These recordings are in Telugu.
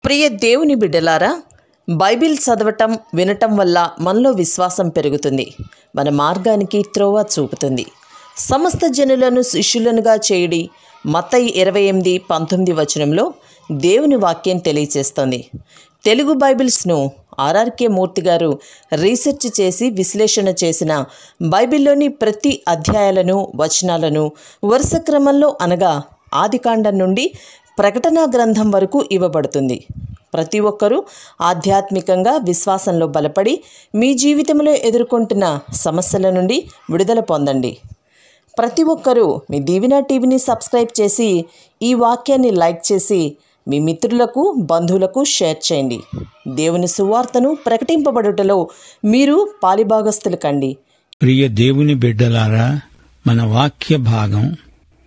ప్రియ దేవుని బిడ్డలారా, బైబిల్ చదవటం వినటం వల్ల మనలో విశ్వాసం పెరుగుతుంది. మన మార్గానికి త్రోవ చూపుతుంది. సమస్త జనులను శిష్యులనుగా చేయుడి మత్తయి 28:19 వచనంలో దేవుని వాక్యం తెలియచేస్తోంది. తెలుగు బైబిల్స్ను ఆర్ఆర్కే మూర్తి గారు రీసెర్చ్ చేసి విశ్లేషణ చేసిన బైబిల్లోని ప్రతి అధ్యాయాలను వచనాలను వరుస క్రమంలో అనగా ఆదికాండం నుండి ప్రకటనా గ్రంథం వరకు ఇవ్వబడుతుంది. ప్రతి ఒక్కరూ ఆధ్యాత్మికంగా విశ్వాసంలో బలపడి మీ జీవితంలో ఎదుర్కొంటున్న సమస్యల నుండి విడుదల పొందండి. ప్రతి ఒక్కరూ మీ దీవెన టీవీని సబ్స్క్రైబ్ చేసి ఈ వాక్యాన్ని లైక్ చేసి మీ మిత్రులకు బంధువులకు షేర్ చేయండి. దేవుని సువార్తను ప్రకటింపబడుటలో మీరు పాలిభాగస్తులు కండి. ప్రియ దేవుని బిడ్డలారా, మన వాక్య భాగం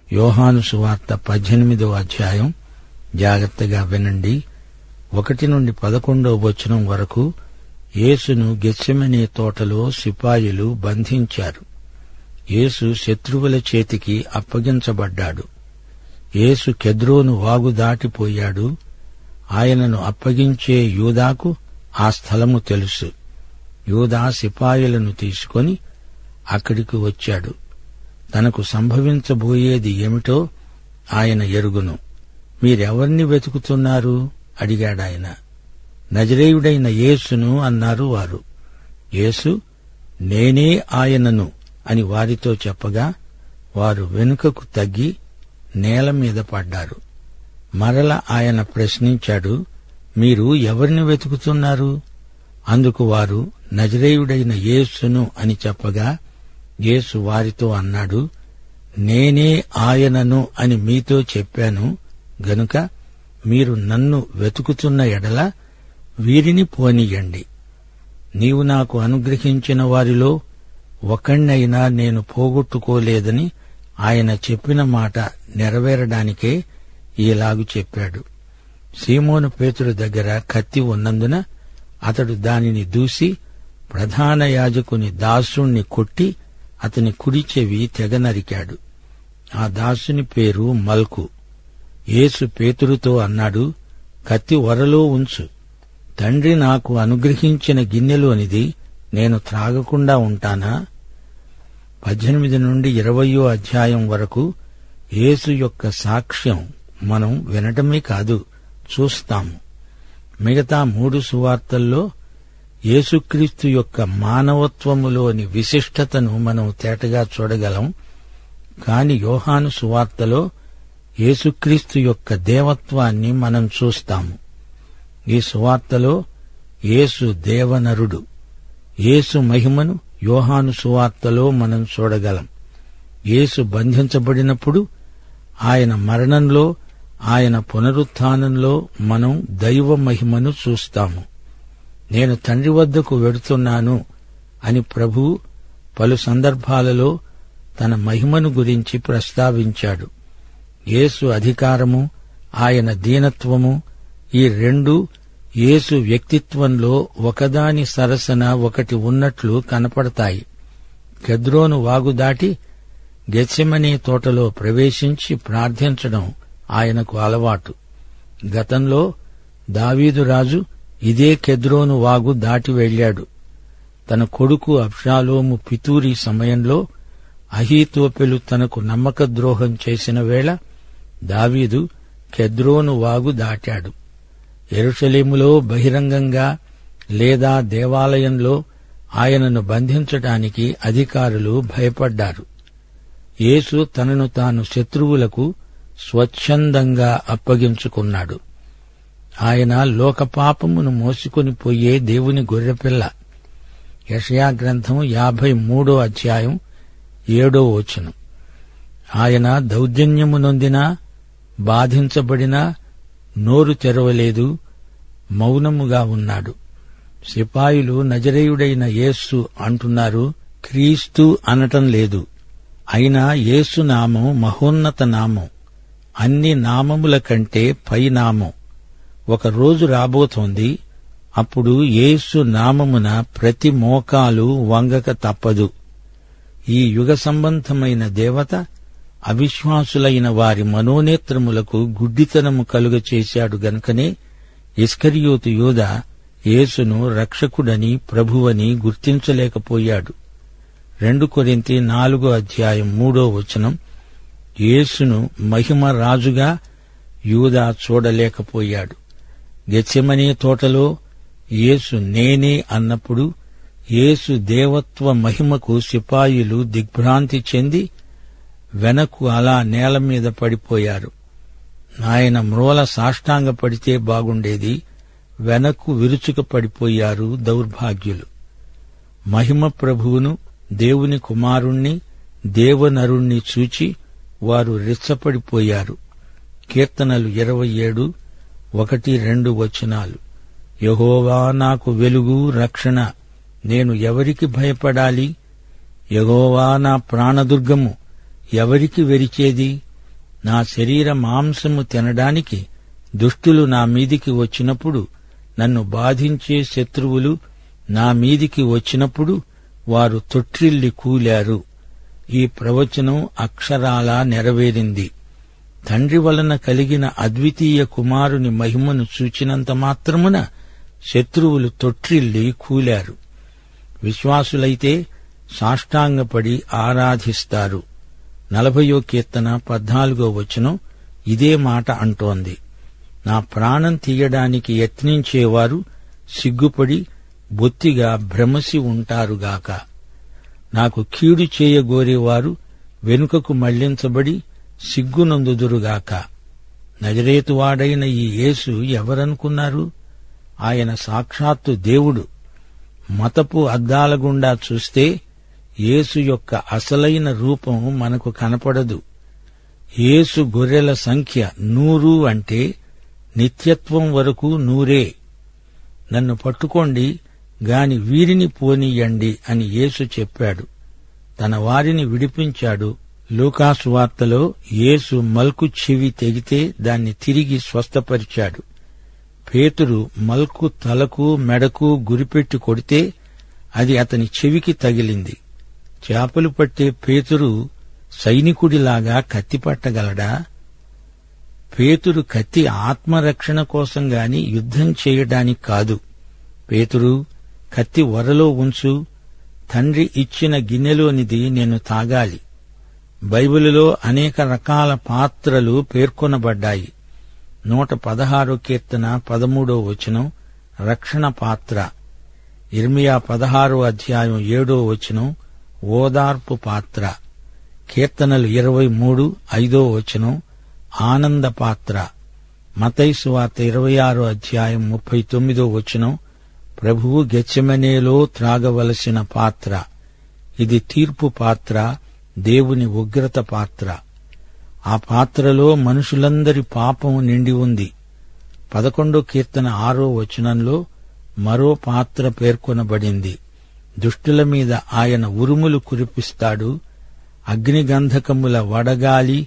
యోహాను సువార్త 18వ అధ్యాయం. జాగ్రత్తగా వినండి. 1 నుండి 11వ వచనం వరకు. యేసును గెత్సెమనే తోటలో సిపాయిలు బంధించారు. యేసు శత్రువుల చేతికి అప్పగించబడ్డాడు. యేసు కెద్రోను వాగు దాటిపోయాడు. ఆయనను అప్పగించే యూదాకు ఆ స్థలము తెలుసు. యూదా సిపాయిలను తీసుకొని అక్కడికి వచ్చాడు. తనకు సంభవించబోయేది ఏమిటో ఆయన ఎరుగును. మీరెవర్ని వెతుకుతున్నారు అడిగాడాయన. నజరేయుడైన యేసును అన్నారు వారు. యేసు నేనే ఆయనను అని వారితో చెప్పగా వారు వెనుకకు తగ్గి నేల మీద పడ్డారు. మరల ఆయన ప్రశ్నించాడు, మీరు ఎవరిని వెతుకుతున్నారు? అందుకు వారు నజరేయుడైన యేసును అని చెప్పగా యేసు వారితో అన్నాడు, నేనే ఆయనను అని మీతో చెప్పాను గనుక మీరు నన్ను వెతుకుతున్న ఎడల వీరిని పోనీయండి. నీవు నాకు అనుగ్రహించిన వారిలో ఒకణ్ణైనా నేను పోగొట్టుకోలేదని ఆయన చెప్పిన మాట నెరవేరడానికే ఈలాగు చెప్పాడు. సీమోను పేతురు దగ్గర కత్తి ఉన్నందున అతడు దానిని దూసి ప్రధాన యాజకుని దాసుణ్ణి కొట్టి అతని కుడి చెవి తెగ నరికాడు. ఆ దాసుని పేరు మల్కు. యేసు పేతురుతో అన్నాడు, కత్తి ఒరలో ఉంచు. తండ్రి నాకు అనుగ్రహించిన గిన్నెలోనిది నేను త్రాగకుండా ఉంటానా? 18 నుండి 20వ అధ్యాయం వరకు యేసు యొక్క సాక్ష్యం మనం వినటమే కాదు, చూస్తాము. మిగతా 3 సువార్తల్లో యేసుక్రీస్తు యొక్క మానవత్వములోని విశిష్టతను మనం తేటగా చూడగలం. కాని యోహాను సువార్తలో యేసుక్రీస్తు యొక్క దేవత్వాన్ని మనం చూస్తాము. ఈ సువార్తలో యేసు దేవనరుడు. యేసు మహిమను యోహాను సువార్తలో మనం చూడగలం. యేసు బంధించబడినప్పుడు ఆయన మరణంలో, ఆయన పునరుత్థానంలో మనం దైవ మహిమను చూస్తాము. నేను తండ్రి వద్దకు వెడుతున్నాను అని ప్రభువు పలు సందర్భాలలో తన మహిమను గురించి ప్రస్తావించాడు. యేసు అధికారము, ఆయన దీనత్వము, ఈ రెండూ యేసు వ్యక్తిత్వంలో ఒకదాని సరసన ఒకటి ఉన్నట్లు కనపడతాయి. కెద్రోను వాగు దాటి గెత్సెమనే తోటలో ప్రవేశించి ప్రార్థించడం ఆయనకు అలవాటు. గతంలో దావీదు రాజు ఇదే కెద్రోను వాగు దాటి వెళ్లాడు. తన కొడుకు అబ్షాలోము పితూరి సమయంలో అహీతోపెలు తనకు నమ్మకద్రోహం చేసిన వేళ దావీదు కెద్రోను వాగు దాటాడు. యెరూషలేములో బహిరంగంగా లేదా దేవాలయంలో ఆయనను బంధించటానికి అధికారులు భయపడ్డారు. యేసు తనను తాను శత్రువులకు స్వచ్ఛందంగా అప్పగించుకున్నాడు. ఆయన లోకపాపమును మోసుకొని పోయే దేవుని గొర్రెపిల్ల. యెషయా గ్రంథం 53వ అధ్యాయం 7వ వచనం. ఆయన దౌర్జన్యము నొందినా, బాధించబడినా నోరు తెరవలేదు, మౌనముగా ఉన్నాడు. సిపాయిలు నజరేయుడైన యేసు అంటున్నారు, క్రీస్తు అనటం లేదు. అయినా యేసు నామం మహోన్నత నామం, అన్ని నామముల కంటే పై నామం. ఒక రోజు రాబోతోంది, అప్పుడు యేసు నామమున ప్రతి మోకాలు వంగక తప్పదు. ఈ యుగ సంబంధమైన దేవత అవిశ్వాసులైన వారి మనోనేత్రములకు గుడ్డితనము కలుగచేశాడు గనుకనే ఇస్కరియోతు యూదా యేసును రక్షకుడని ప్రభువని గుర్తించలేకపోయాడు. 2 కొరింథీ 4:3 యేసును మహిమ రాజుగా యూదా చూడలేకపోయాడు. గెత్సెమనే తోటలో యేసు నేనే అన్నప్పుడు యేసు దేవత్వ మహిమకు సిపాయిలు దిగ్భ్రాంతి చెంది వెనక్కు అలా నేల మీద పడిపోయారు. ఆయన మ్రోల సాష్టాంగ పడితే బాగుండేది, వెనక్కు విరుచుక పడిపోయారు దౌర్భాగ్యులు. మహిమ ప్రభువును, దేవుని కుమారుణ్ణి, దేవనరుణ్ణి చూచి వారు రిచ్చపడిపోయారు. కీర్తనలు 27:1-2 యెహోవా నాకు వెలుగు, రక్షణ, నేను ఎవరికి భయపడాలి? యెహోవా నా ప్రాణదుర్గము, ఎవరికి వెరిచేది? నా శరీర మాంసము తినడానికి దుష్టులు నా మీదికి వచ్చినప్పుడు, నన్ను బాధించే శత్రువులు నా మీదికి వచ్చినప్పుడు వారు తొట్రిల్లి కూలారు. ఈ ప్రవచనం అక్షరాలా నెరవేరింది. తండ్రి వలన కలిగిన అద్వితీయ కుమారుని మహిమను చూచినంత మాత్రమున శత్రువులు తొట్రిల్లి కూలారు. విశ్వాసులైతే సాష్టాంగపడి ఆరాధిస్తారు. 40వ కీర్తన 14 ఇదే మాట అంటోంది. నా ప్రాణం తీయడానికి యత్నించేవారు సిగ్గుపడి బొత్తిగా భ్రమసి ఉంటారుగాక. నాకు కీడు చేయగోరేవారు వెనుకకు మళ్లించబడి సిగ్గునందుదురుగాక. నజరేతువాడైన ఈ యేసు ఎవరనుకున్నారు? ఆయన సాక్షాత్తు దేవుడు. మతపు అద్దాల గుండా చూస్తే యేసు యొక్క అసలైన రూపం మనకు కనపడదు. యేసు గొర్రెల సంఖ్య 100 అంటే నిత్యత్వం వరకు 100. నన్ను పట్టుకోండి గాని వీరిని పోనీయండి అని యేసు చెప్పాడు. తన వారిని విడిపించాడు. లూకాసు వార్తలో యేసు మల్కు చెవి తెగితే దాన్ని తిరిగి స్వస్థపరిచాడు. పేతురు మల్కు తలకు మెడకు గురిపెట్టి కొడితే అది అతని చెవికి తగిలింది. చేపలు పట్టే పేతురు సైనికుడిలాగా కత్తి పట్టగలడా? పేతురు కత్తి ఆత్మరక్షణ కోసం గాని యుద్ధం చేయడానికి కాదు. పేతురు, కత్తి వరలో ఉంచు, తండ్రి ఇచ్చిన గిన్నెలోనిది నేను తాగాలి. బైబిలులో అనేక రకాల పాత్రలు పేర్కొనబడ్డాయి. 116 కీర్తన 13 రక్షణ పాత్ర, ఇర్మియా 16:7 ఓదార్పు పాత్ర, కీర్తనలు 23:5 ఆనంద పాత్ర, మత్తయి సువార్త 26:39 ప్రభువు గెత్సెమనేలో త్రాగవలసిన పాత్ర. ఇది తీర్పు పాత్ర, దేవుని ఉగ్రత పాత్ర. ఆ పాత్రలో మనుషులందరి పాపం నిండి ఉంది. 11 కీర్తన 6 మరో పాత్ర పేర్కొనబడింది. దుష్టుల మీద ఆయన ఉరుములు కురిపిస్తాడు. అగ్నిగంధకముల వడగాలి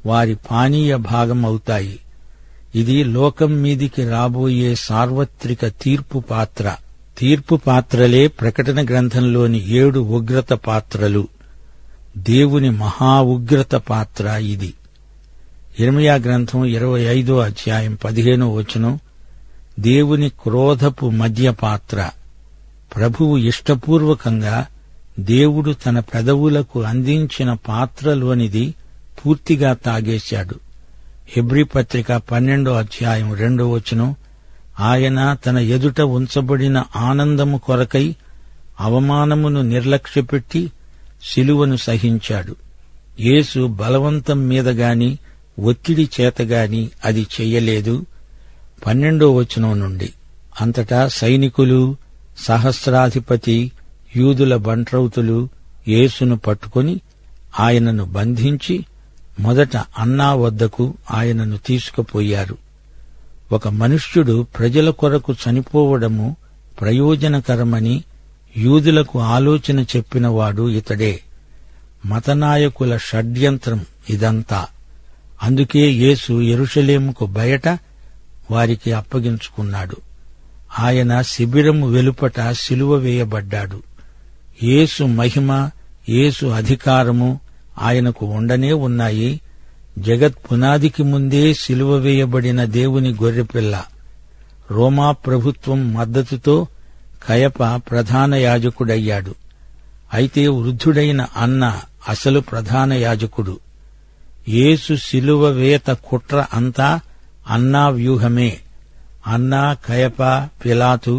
వారి పానీయ భాగమవుతాయి. ఇది లోకం మీదికి రాబోయే సార్వత్రిక తీర్పు పాత్ర. తీర్పు పాత్రలే ప్రకటన గ్రంథంలోని 7 ఉగ్రత పాత్రలు. దేవుని మహా ఉగ్రత పాత్ర ఇది. ఇర్మియా గ్రంథం 25:15 దేవుని క్రోధపు మద్య పాత్ర. ప్రభువు ఇష్టపూర్వకంగా దేవుడు తన పెదవులకు అందించిన పాత్రలోనిది పూర్తిగా తాగేశాడు. హెబ్రీ పత్రిక 12:2 ఆయన తన ఎదుట ఉంచబడిన ఆనందము కొరకై అవమానమును నిర్లక్ష్యపెట్టి శిలువను సహించాడు. యేసు బలవంతం మీదగాని ఒత్తిడి చేతగాని అది చెయ్యలేదు. 12 నుండి అంతటా సైనికులు, సహస్రాధిపతి, యూదుల బంట్రౌతులు యేసును పట్టుకొని ఆయనను బంధించి మొదట అన్నా వద్దకు ఆయనను తీసుకుపోయారు. ఒక మనుష్యుడు ప్రజల కొరకు చనిపోవడము ప్రయోజనకరమని యూదులకు ఆలోచన చెప్పినవాడు ఇతడే. మతనాయకుల షడ్యంత్రం ఇదంతా. అందుకే యేసు యెరూషలేముకు బయట వారికి అప్పగించుకున్నాడు. ఆయన శిబిరము వెలుపట సిలువ వేయబడ్డాడు. యేసు మహిమ, యేసు అధికారము ఆయనకు ఉండనే ఉన్నాయి. జగత్ పునాదికి ముందే సిలువ వేయబడిన దేవుని గొర్రెపిల్ల. రోమా ప్రభుత్వం మద్దతుతో కయప ప్రధాన యాజకుడయ్యాడు. అయితే వృద్ధుడైన అన్న అసలు ప్రధాన యాజకుడు. యేసు శిలువ వేత కుట్ర అంతా అన్నా వ్యూహమే. అన్నా, కయప, పిలాతు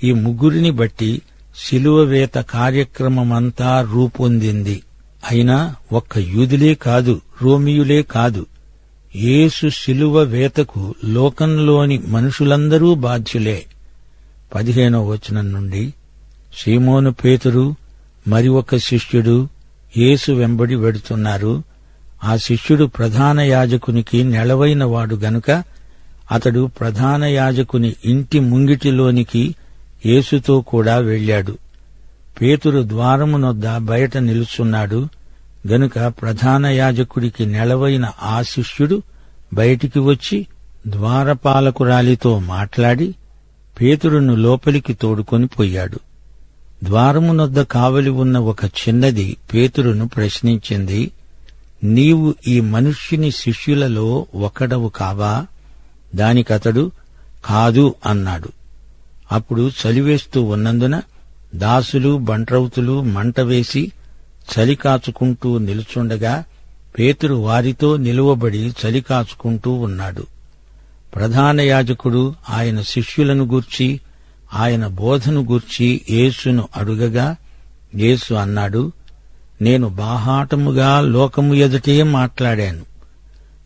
ఈ ముగ్గురిని బట్టి శిలువ వేత కార్యక్రమమంతా రూపొందింది. అయినా ఒక్క యూదులే కాదు, రోమియులే కాదు, యేసు శిలువ వేతకు లోకంలోని మనుషులందరూ బాధ్యులే. 15వ వచనం నుండి, సీమోను పేతురు మరి ఒక శిష్యుడు యేసు వెంబడి వెడుతున్నారు. ఆ శిష్యుడు ప్రధాన యాజకునికి నెలవైనవాడు గనుక అతడు ప్రధాన యాజకుని ఇంటి ముంగిటిలోనికి యేసుతో కూడా వెళ్లాడు. పేతురు ద్వారమునొద్ద బయట నిలుచున్నాడు గనుక ప్రధాన యాజకుడికి నెలవైన ఆ శిష్యుడు బయటికి వచ్చి ద్వారపాలకురాలితో మాట్లాడి పేతురును లోపలికి తోడుకొని పోయాడు. ద్వారమునొద్ద కావలి ఉన్న ఒక చిన్నది పేతురును ప్రశ్నించింది, నీవు ఈ మనుష్యుని శిష్యులలో ఒకడవు కావా? దానికతడు కాదు అన్నాడు. అప్పుడు చలివేస్తూ ఉన్నందున దాసులు బంట్రౌతులు మంట వేసి చలి కాచుకుంటూ నిలుచుండగా పేతురు వారితో నిలువబడి చలి కాచుకుంటూ ఉన్నాడు. ప్రధాన యాజకుడు ఆయన శిష్యులను గూర్చి ఆయన బోధను గూర్చి యేసును అడుగగా యేసు అన్నాడు, నేను బాహాటముగా లోకము ఎదుటే మాట్లాడాను.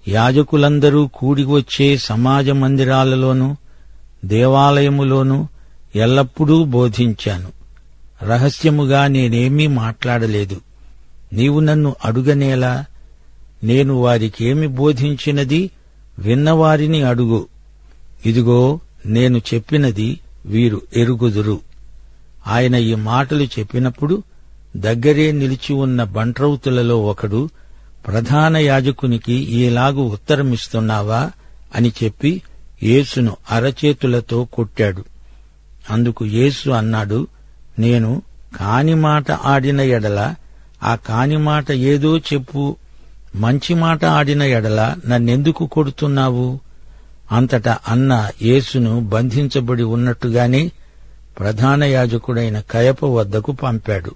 యాజకులందరూ కూడివచ్చే సమాజ మందిరాలలోనూ దేవాలయములోనూ ఎల్లప్పుడూ బోధించాను. రహస్యముగా నేనేమీ మాట్లాడలేదు. నీవు నన్ను అడుగనేలా? నేను వారికేమి బోధించినది విన్నవారిని అడుగు. ఇదిగో నేను చెప్పినది వీరు ఎరుగుదురు. ఆయన ఈ మాటలు చెప్పినప్పుడు దగ్గరే నిలిచి ఉన్న బంట్రౌతులలో ఒకడు, ప్రధాన యాజకునికి ఈలాగు ఉత్తరమిస్తున్నావా అని చెప్పి యేసును అరచేతులతో కొట్టాడు. అందుకు యేసు అన్నాడు, నేను కాని మాట ఆడిన ఎడల ఆ కాని మాట ఏదో చెప్పు, మంచి మాట ఆడిన ఎడల నన్నెందుకు కొడుతున్నావు? అంతటా అన్న యేసును బంధించబడి ఉన్నట్టుగానే ప్రధాన యాజకుడైన కయప వద్దకు పంపాడు.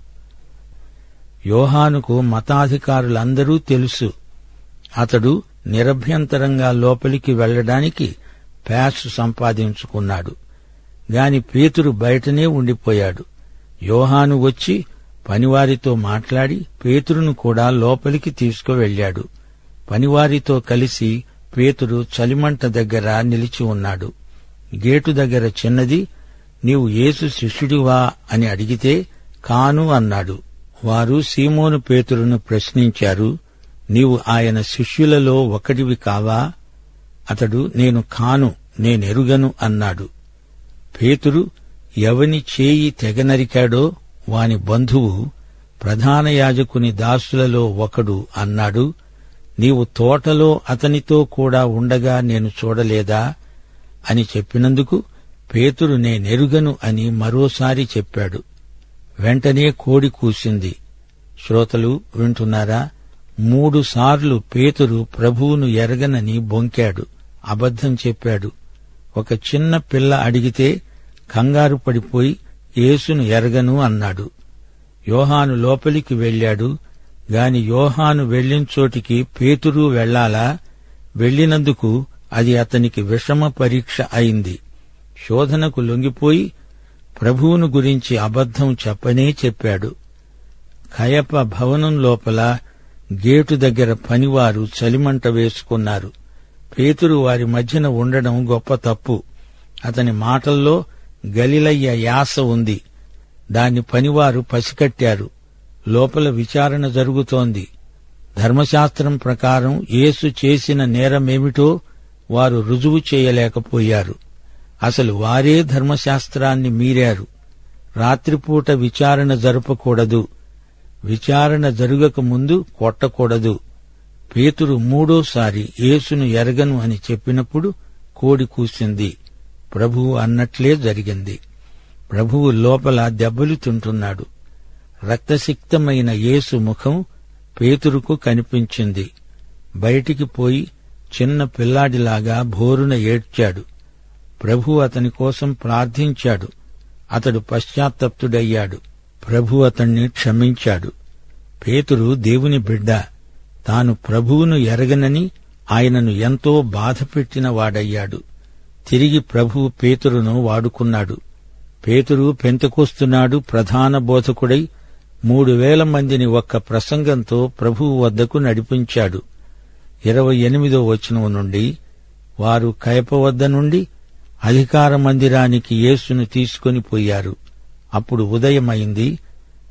యోహానుకు మతాధికారులందరూ తెలుసు. అతడు నిరభ్యంతరంగా లోపలికి వెళ్లడానికి పాస్ సంపాదించుకున్నాడు. గాని పేతురు బయటనే ఉండిపోయాడు. యోహాను వచ్చి పనివారితో మాట్లాడి పేతురును కూడా లోపలికి తీసుకువెళ్లాడు. పనివారితో కలిసి పేతురు చలిమంట దగ్గర నిలిచి ఉన్నాడు. గేటు దగ్గర చిన్నది, నీవు యేసు శిష్యుడివా అని అడిగితే కాను అన్నాడు. వారు సీమోను పేతురును ప్రశ్నించారు, నీవు ఆయన శిష్యులలో ఒకడివి కావా? అతడు నేను కాను, నేనెరుగను అన్నాడు. పేతురు ఎవని చేయి తెగనరికాడో వాని బంధువు ప్రధాన యాజకుని దాసులలో ఒకడు అన్నాడు, నీవు తోటలో అతనితో కూడా ఉండగా నేను చూడలేదా అని చెప్పినందుకు పేతురు నేనెరుగను అని మరోసారి చెప్పాడు. వెంటనే కోడి కూసింది. శ్రోతలు వింటున్నారా? 3 సార్లు పేతురు ప్రభువును ఎరగనని బొంకాడు, అబద్ధం చెప్పాడు. ఒక చిన్న పిల్ల అడిగితే కంగారు పడిపోయి యేసును ఎరగను అన్నాడు. యోహాను లోపలికి వెళ్లాడు గాని యోహాను వెళ్లించోటికి పేతురు వెళ్లాలా? వెళ్లినందుకు అది అతనికి విషమ పరీక్ష అయింది. శోధనకు లొంగిపోయి ప్రభువును గురించి అబద్ధం చెప్పనే చెప్పాడు. కయప భవనం లోపల గేటు దగ్గర పనివారు చలిమంట వేసుకున్నారు. పేతురు వారి మధ్యన ఉండడం గొప్ప తప్పు. అతని మాటల్లో గలిలయ్య యాస ఉంది. దాన్ని పనివారు పసికట్టారు. లోపల విచారణ జరుగుతోంది. ధర్మశాస్త్రం ప్రకారం యేసు చేసిన నేరమేమిటో వారు రుజువు చేయలేకపోయారు. అసలు వారే ధర్మశాస్త్రాన్ని మీరారు. రాత్రిపూట విచారణ జరపకూడదు, విచారణ జరుగక ముందు కొట్టకూడదు. పేతురు 3వ యేసును ఎరగను అని చెప్పినప్పుడు కోడి కూసింది. ప్రభువు అన్నట్లే జరిగింది. ప్రభువు లోపల దెబ్బలు తింటున్నాడు. రక్తసిక్తమైన యేసు ముఖం పేతురుకు కనిపించింది. బయటికి పోయి చిన్న పిల్లాడిలాగా భోరున ఏడ్చాడు. ప్రభు అతని కోసం ప్రార్థించాడు. అతడు పశ్చాత్తప్తుడయ్యాడు. ప్రభు అతణ్ణి క్షమించాడు. పేతురు దేవుని బిడ్డ. తాను ప్రభువును ఎరగనని ఆయనను ఎంతో బాధపెట్టిన వాడయ్యాడు. తిరిగి ప్రభువు పేతురును వాడుకున్నాడు. పేతురు పెంతెకొస్తునాడు ప్రధాన బోధకుడై 3,000 మందిని ఒక్క ప్రసంగంతో ప్రభువు వద్దకు నడిపించాడు. 28వ వచనం నుండి, వారు కయప వద్ద నుండి అధికార మందిరానికి యేసును తీసుకొని పోయారు. అప్పుడు ఉదయమైంది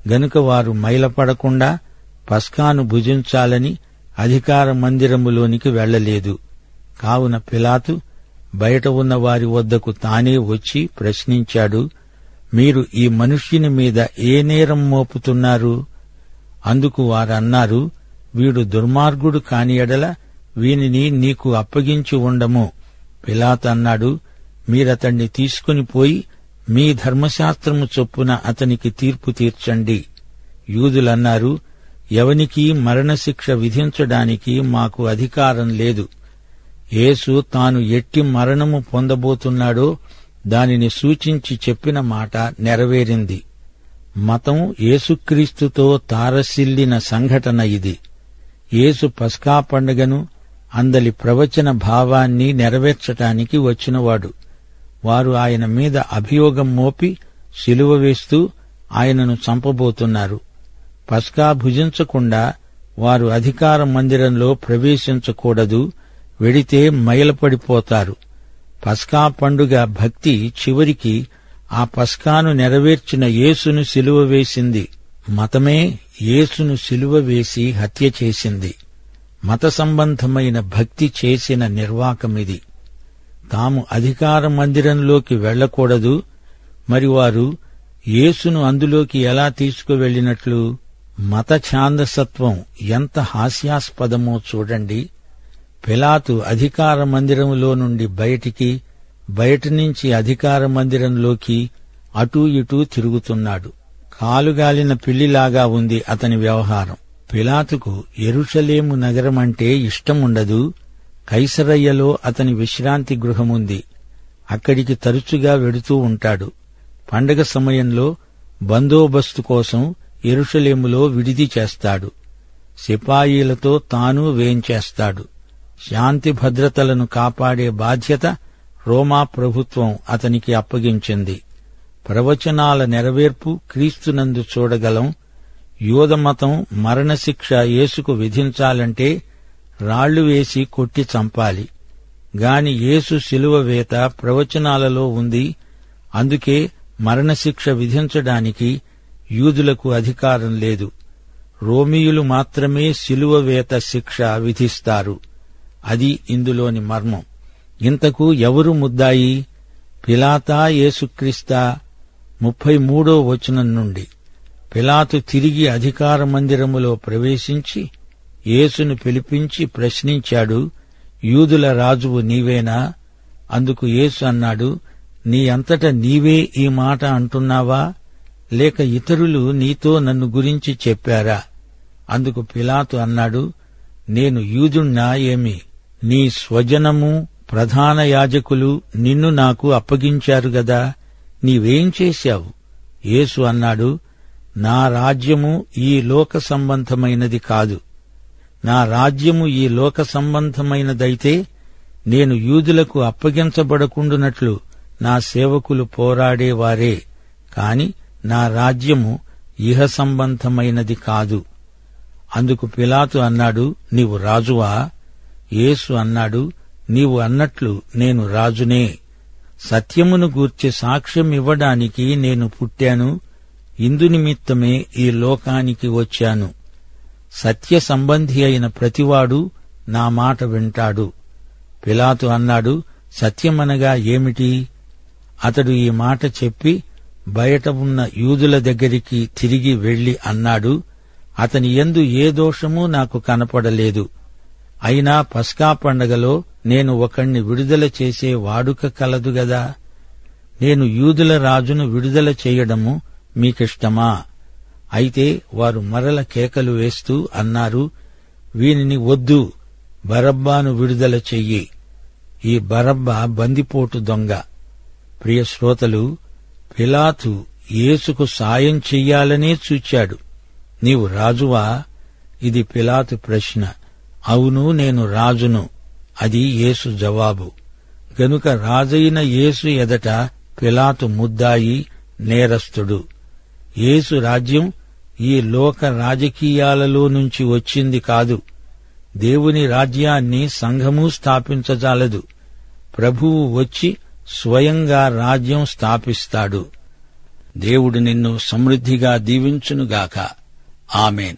గనుక వారు మైలపడకుండా పస్కాను భుజించాలని అధికార మందిరములోనికి వెళ్లలేదు. కావున పిలాతు బయట ఉన్న వారి వద్దకు తానే వచ్చి ప్రశ్నించాడు, మీరు ఈ మనుష్యుని మీద ఏ నేరం మోపుతున్నారు? అందుకు వారన్నారు, వీడు దుర్మార్గుడు కాని ఎడల వీనిని నీకు అప్పగించి ఉండము. పిలాతు అన్నాడు, మీరతణ్ణి తీసుకుని పోయి మీ ధర్మశాస్త్రము చొప్పున అతనికి తీర్పు తీర్చండి. యూదులన్నారు, ఎవనికీ మరణశిక్ష విధించడానికి మాకు అధికారం లేదు. యేసు తాను ఎట్టి మరణము పొందబోతున్నాడో దానిని సూచించి చెప్పిన మాట నెరవేరింది. మతం యేసుక్రీస్తుతో తారసిల్లిన సంఘటన ఇది. యేసు పస్కా పండుగను, అందలి ప్రవచన భావాన్ని నెరవేర్చటానికి వచ్చినవాడు. వారు ఆయన మీద అభియోగం మోపి సిలువ వేస్తూ ఆయనను చంపబోతున్నారు. పస్కా భుజించకుండా వారు అధికార మందిరంలో ప్రవేశించకూడదు, వెడితే మైలపడిపోతారు. పస్కా పండుగ భక్తి చివరికి ఆ పస్కాను నెరవేర్చిన యేసును సిలువ వేసింది. మతమే యేసును సిలువ వేసి హత్య చేసింది. మత సంబంధమైన భక్తి చేసిన నిర్వాకమిది. తాము అధికార మందిరంలోకి వెళ్లకూడదు, మరి వారు యేసును అందులోకి ఎలా తీసుకువెళ్లినట్లు? మత ఛాందసత్వం ఎంత హాస్యాస్పదమో చూడండి. పిలాతు అధికార మందిరంలో నుండి బయటి నుంచి అధికార మందిరంలోకి అటూ ఇటూ తిరుగుతున్నాడు. కాలుగాలిన పిల్లిలాగా ఉంది అతని వ్యవహారం. పిలాతుకు యెరూషలేము నగరమంటే ఇష్టముండదు. కైసరయ్యలో అతని విశ్రాంతి గృహముంది. అక్కడికి తరచుగా వెడుతూ ఉంటాడు. పండగ సమయంలో బందోబస్తు కోసం యెరూషలేములో విడిది చేస్తాడు. సిపాయీలతో తాను వేంచేస్తాడు. శాంతి భద్రతలను కాపాడే బాధ్యత రోమా ప్రభుత్వం అతనికి అప్పగించింది. ప్రవచనాల నెరవేర్పు క్రీస్తునందు చూడగలం. యూదమతం మరణశిక్ష యేసుకు విధించాలంటే రాళ్లు వేసి కొట్టి చంపాలి. గాని యేసు శిలువ వేత ప్రవచనాలలో ఉంది. అందుకే మరణశిక్ష విధించడానికి యూదులకు అధికారం లేదు. రోమీయులు మాత్రమే శిలువ వేత శిక్ష విధిస్తారు. అది ఇందులోని మర్మం. ఇంతకు ఎవరు ముద్దాయి? పిలాతా, యేసుక్రీస్తా? 33వ వచనం నుండి, పిలాతు తిరిగి అధికార మందిరములో ప్రవేశించి యేసును పిలిపించి ప్రశ్నించాడు, యూదుల రాజువు నీవేనా? అందుకు యేసు అన్నాడు, నీ అంతట నీవే ఈ మాట అంటున్నావా, లేక ఇతరులు నీతో నన్ను గురించి చెప్పారా? అందుకు పిలాతు అన్నాడు, నేను యూదుణ్ణా ఏమి? నీ స్వజనము ప్రధాన యాజకులు నిన్ను నాకు అప్పగించారు గదా, నీవేం చేశావు? యేసు అన్నాడు, నా రాజ్యము ఈ లోక సంబంధమైనది కాదు. నా రాజ్యము ఈ లోక సంబంధమైనదైతే నేను యూదులకు అప్పగించబడకుండునట్లు నా సేవకులు పోరాడేవారే, కాని నా రాజ్యము ఇహ సంబంధమైనది కాదు. అందుకు పిలాతు అన్నాడు, నీవు రాజువా? యేసు అన్నాడు, నీవు అన్నట్లు నేను రాజునే. సత్యమును గూర్చి సాక్ష్యమివ్వడానికి నేను పుట్టాను. ఇందునిమిత్తమే ఈ లోకానికి వచ్చాను. సత్య సంబంధి అయిన ప్రతివాడు నా మాట వింటాడు. పిలాతు అన్నాడు, సత్యమనగా ఏమిటి? అతడు ఈ మాట చెప్పి బయట ఉన్న యూదుల దగ్గరికి తిరిగి వెళ్లి అన్నాడు, అతని యందు ఏ దోషమూ నాకు కనపడలేదు. అయినా పస్కా పండగలో నేను ఒకణ్ణి విడుదల చేసే వాడుక కలదు గదా. నేను యూదుల రాజును విడుదల చేయడము మీకిష్టమా? అయితే వారు మరల కేకలు వేస్తూ అన్నారు, వీనిని వద్దు, బరబ్బాను విడుదల చెయ్యి. ఈ బరబ్బా బందిపోటు దొంగ. ప్రియ శ్రోతలు, పిలాతు యేసుకు సాయం చెయ్యాలనే చూచాడు. నీవు రాజువా? ఇది పిలాతు ప్రశ్న. అవును, నేను రాజును. అది యేసు జవాబు. గనుక రాజైన యేసు ఎదట పిలాతు ముద్దాయి, నేరస్తుడు. యేసు రాజ్యం ఈ లోక రాజకీయాలలో నుంచి వచ్చింది కాదు. దేవుని రాజ్యాన్ని సంఘము స్థాపించజాలదు. ప్రభువు వచ్చి స్వయంగా రాజ్యం స్థాపిస్తాడు. దేవుడు నిన్ను సమృద్ధిగా దీవించునుగాక. ఆమేన్.